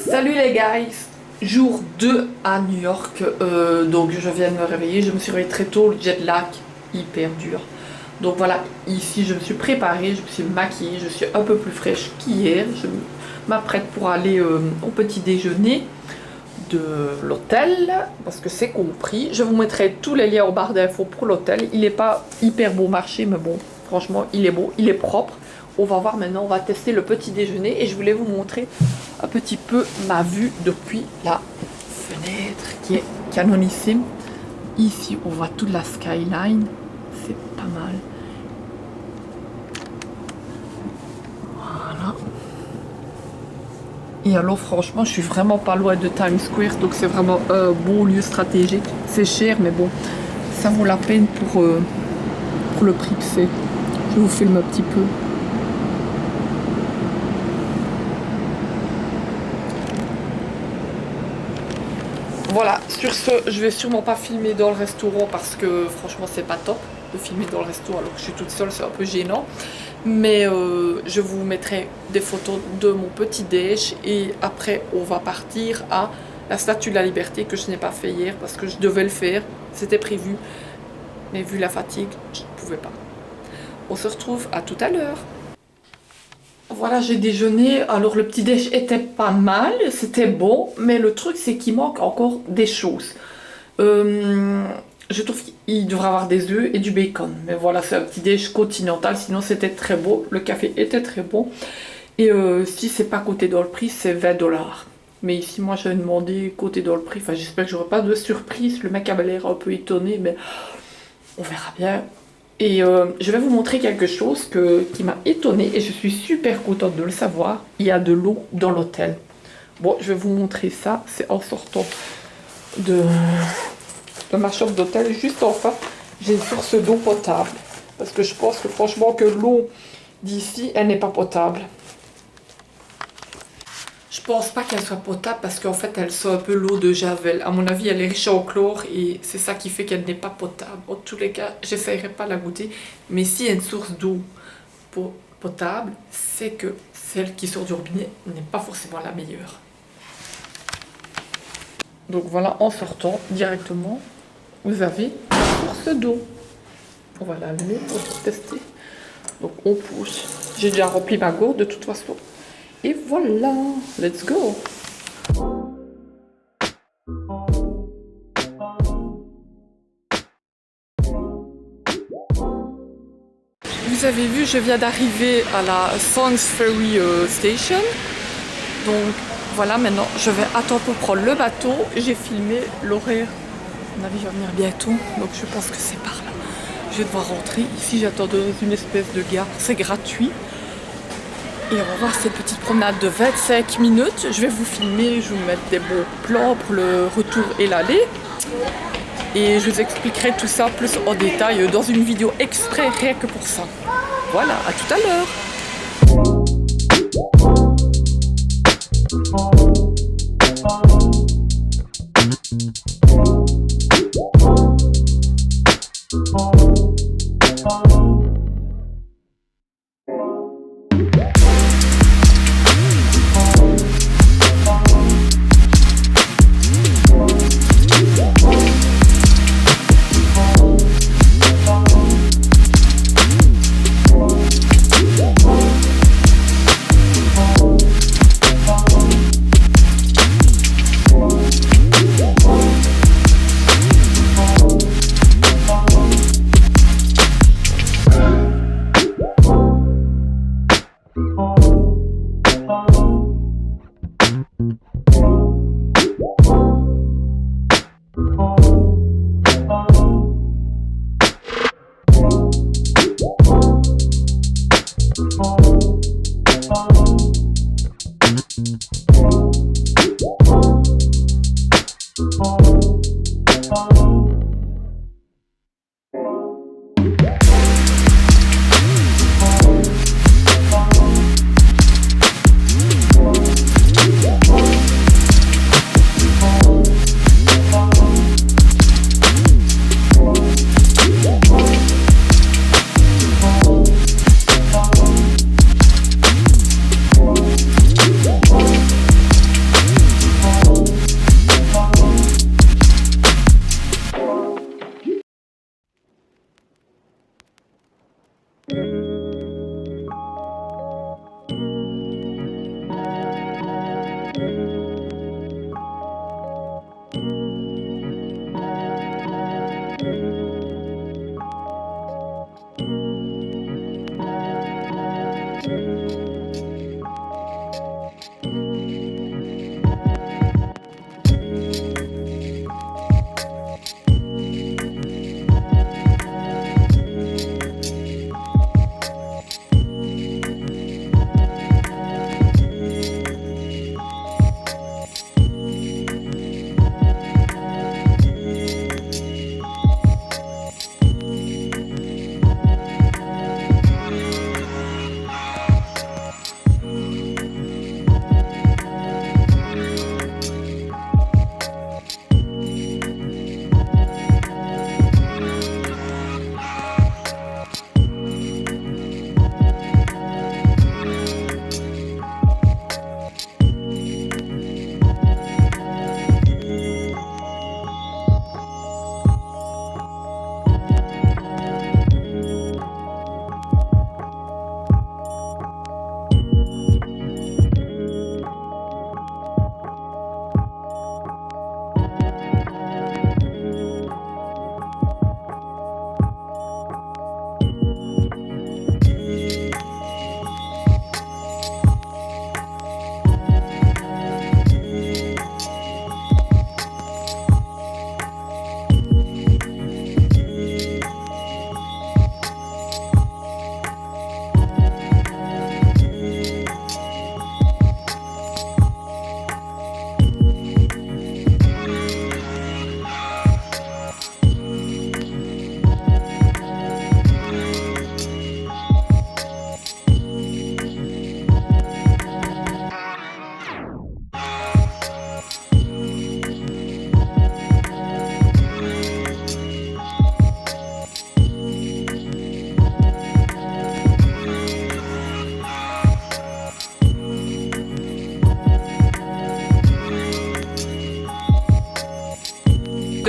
Salut les guys, jour 2 à New York, donc je viens de me réveiller, je me suis réveillée très tôt, le jet lag hyper dur. Donc voilà, ici je me suis préparée, je me suis maquillée, je suis un peu plus fraîche qu'hier, je m'apprête pour aller au petit déjeuner de l'hôtel, parce que c'est compris. Je vous mettrai tous les liens en barre d'infos pour l'hôtel, il n'est pas hyper beau marché, mais bon, franchement il est beau, il est propre. On va voir maintenant, on va tester le petit déjeuner et je voulais vous montrer un petit peu ma vue depuis la fenêtre qui est canonissime. Ici, on voit toute la skyline, c'est pas mal. Voilà. Et alors, franchement, je suis vraiment pas loin de Times Square, donc c'est vraiment un beau lieu stratégique. C'est cher, mais bon, ça vaut la peine pour le prix que c'est. Je vous filme un petit peu. Voilà, sur ce, je vais sûrement pas filmer dans le restaurant parce que franchement c'est pas top de filmer dans le restaurant alors que je suis toute seule, c'est un peu gênant. Mais je vous mettrai des photos de mon petit déj et après on va partir à la Statue de la Liberté que je n'ai pas fait hier parce que je devais le faire, c'était prévu. Mais vu la fatigue, je ne pouvais pas. On se retrouve à tout à l'heure. Voilà, j'ai déjeuné. Alors le petit déj était pas mal, c'était bon, mais le truc c'est qu'il manque encore des choses. Je trouve qu'il devrait avoir des œufs et du bacon. Mais voilà, c'est un petit déj continental, sinon c'était très beau. Le café était très bon. Et si c'est pas coté dans le prix, c'est 20$. Mais ici, moi j'avais demandé coté dans le prix. Enfin, j'espère que j'aurai pas de surprise. Le mec avait l'air un peu étonné, mais on verra bien. Et je vais vous montrer quelque chose qui m'a étonnée et je suis super contente de le savoir. Il y a de l'eau dans l'hôtel. Bon, je vais vous montrer ça. C'est en sortant de ma chambre d'hôtel. Juste en face, j'ai une source d'eau potable. Parce que je pense que franchement que l'eau d'ici, elle n'est pas potable. Je pense pas qu'elle soit potable parce qu'en fait elle sent un peu l'eau de Javel. À mon avis elle est riche en chlore et c'est ça qui fait qu'elle n'est pas potable. En tous les cas j'essayerai pas de la goûter. Mais s'il y a une source d'eau potable, c'est que celle qui sort du robinet n'est pas forcément la meilleure. Donc voilà, en sortant directement vous avez la source d'eau. On va l'allumer pour tester. Donc on pousse. J'ai déjà rempli ma gourde de toute façon. Et voilà, let's go! Vous avez vu, je viens d'arriver à la Songs Ferry Station. Donc voilà, maintenant je vais attendre pour prendre le bateau. J'ai filmé l'horaire. Mon avis va venir bientôt, donc je pense que c'est par là. Je vais devoir rentrer. Ici j'attends dans une espèce de gare, c'est gratuit. Et on va voir cette petite promenade de 25 minutes. Je vais vous filmer, je vais vous mettre des bons plans pour le retour et l'aller. Et je vous expliquerai tout ça plus en détail dans une vidéo exprès rien que pour ça. Voilà, à tout à l'heure.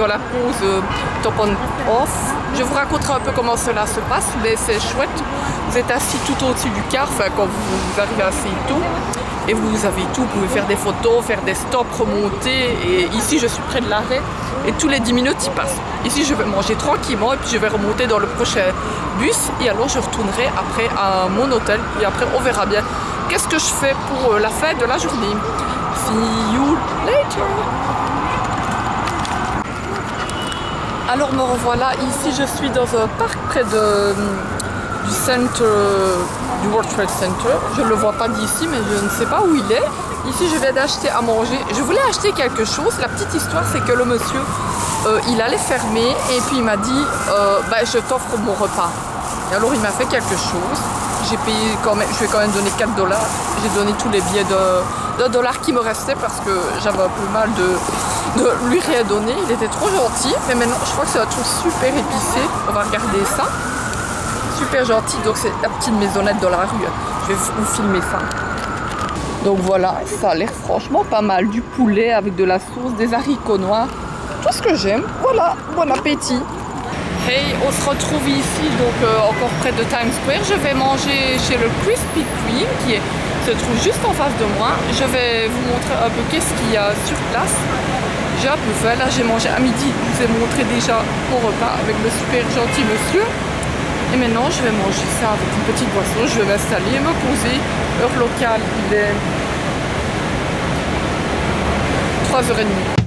dans la pause top on off. Je vous raconterai un peu comment cela se passe, mais c'est chouette. Vous êtes assis tout au-dessus du car, enfin quand vous arrivez assez tôt. Et vous avez tout, vous pouvez faire des photos, faire des stops, remonter. Et ici, je suis près de l'arrêt. Et tous les 10 minutes, il passe. Ici, je vais manger tranquillement et puis je vais remonter dans le prochain bus. Et alors, je retournerai après à mon hôtel. Et après, on verra bien qu'est-ce que je fais pour la fin de la journée. See you later. Alors, me revoilà. Ici, je suis dans un parc près du centre du World Trade Center. Je ne le vois pas d'ici, mais je ne sais pas où il est. Ici, je viens d'acheter à manger. Je voulais acheter quelque chose. La petite histoire, c'est que le monsieur, il allait fermer et puis il m'a dit je t'offre mon repas. Et alors, il m'a fait quelque chose. J'ai payé quand même, je vais quand même donner 4 $. J'ai donné tous les billets de $1 qui me restaient parce que j'avais un peu mal de lui rien donner. Il était trop gentil. Mais maintenant, je crois que c'est un truc super épicé. On va regarder ça. Super gentil, donc c'est la petite maisonnette dans la rue. Je vais vous filmer ça. Donc voilà, ça a l'air franchement pas mal. Du poulet avec de la sauce, des haricots noirs. Tout ce que j'aime. Voilà, bon appétit. Hey, on se retrouve ici, donc encore près de Times Square. Je vais manger chez le Krispy Kreme qui se trouve juste en face de moi. Je vais vous montrer un peu qu'est-ce qu'il y a sur place. J'ai un peu faim. Là, j'ai mangé à midi. Je vous ai montré déjà mon repas avec le super gentil monsieur. Et maintenant, je vais manger ça avec une petite boisson. Je vais m'installer et me poser. Heure locale, il est 3h30.